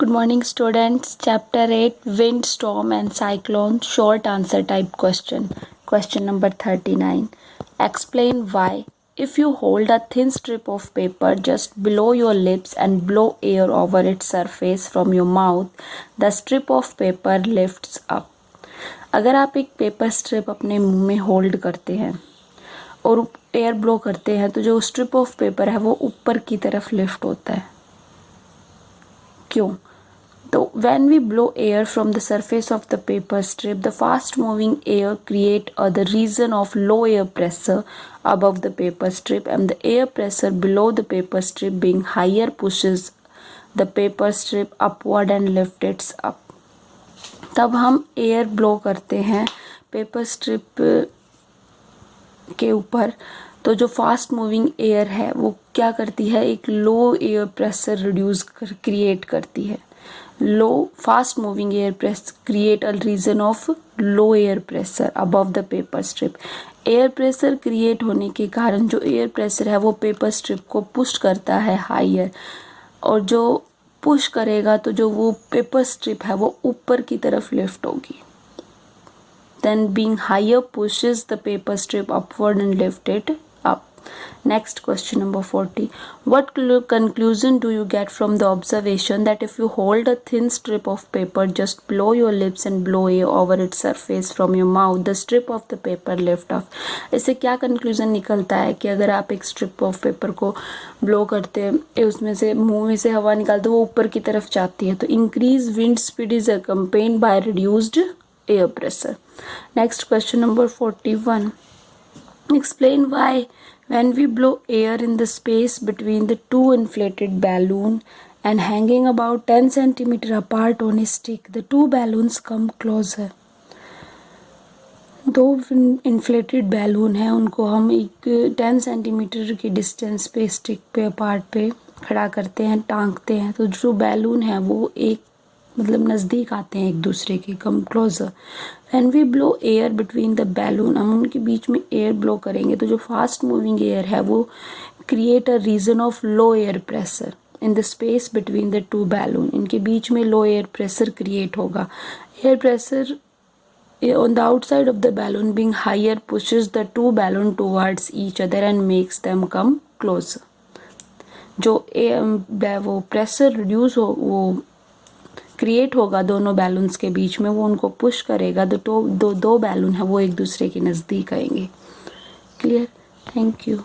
Good morning students. Chapter 8 Wind, Storm and Cyclone Short Answer Type Question. Question number 39. Explain why. If you hold a thin strip of paper just below your lips and blow air over its surface from your mouth, the strip of paper lifts up. अगर आप एक paper strip अपने मुंह में hold करते हैं और air blow करते हैं तो जो स्ट्रिप ऑफ पेपर है वो ऊपर की तरफ लिफ्ट होता है. क्यों? तो when we blow air from the surface of the paper strip, the fast moving air create the region of low air pressure above the paper strip, and the air pressure below the paper strip being higher pushes the paper strip upward and lifts it up. तब हम air blow करते हैं paper strip के ऊपर, तो जो fast moving air है वो क्या करती है, एक लो एयर प्रेशर क्रिएट करती है. Low fast moving air press create a region of low air pressure above the paper strip. Air pressure create होने के कारण जो एयर प्रेशर है वो पेपर स्ट्रिप को पुश करता है हायर, और जो पुश करेगा तो जो वो पेपर स्ट्रिप है वो ऊपर की तरफ लिफ्ट होगी. Then being higher pushes the paper strip upward and lift it up. Next question number 40. What conclusion do you get from the observation that if you hold a thin strip of paper just below your lips and blow air over its surface from your mouth, the strip of the paper lift off? इससे क्या conclusion निकलता है कि अगर आप एक strip of paper को blow करते हैं, उसमें से मुंह में से हवा निकालते वो ऊपर की तरफ जाती है, तो increased wind speed is accompanied by reduced air pressure. Next question number 41. Explain why when we blow air in the space between the two inflated balloon and hanging about 10 centimeter apart on a stick, the two balloons come closer. दो inflated balloon है, उनको हम एक 10 centimetre की distance पे stick पे apart पे खड़ा करते हैं, टांगते हैं, तो जो बैलून है वो एक मतलब नज़दीक आते हैं एक दूसरे के, come closer. And we blow air between the balloon, हम उनके बीच में एयर ब्लो करेंगे तो जो फास्ट मूविंग एयर है वो create a region of low air pressure in the space between the two balloon. इनके बीच में लो एयर प्रेशर क्रिएट होगा. Air pressure on the outside of the balloon being higher pushes the two balloon towards each other and makes them come closer. जो वो pressure reduce हो वो create होगा दोनों बैलून्स के बीच में, वो उनको पुश करेगा, दो बैलून है वो एक दूसरे के नज़दीक आएंगे. क्लियर? Thank you.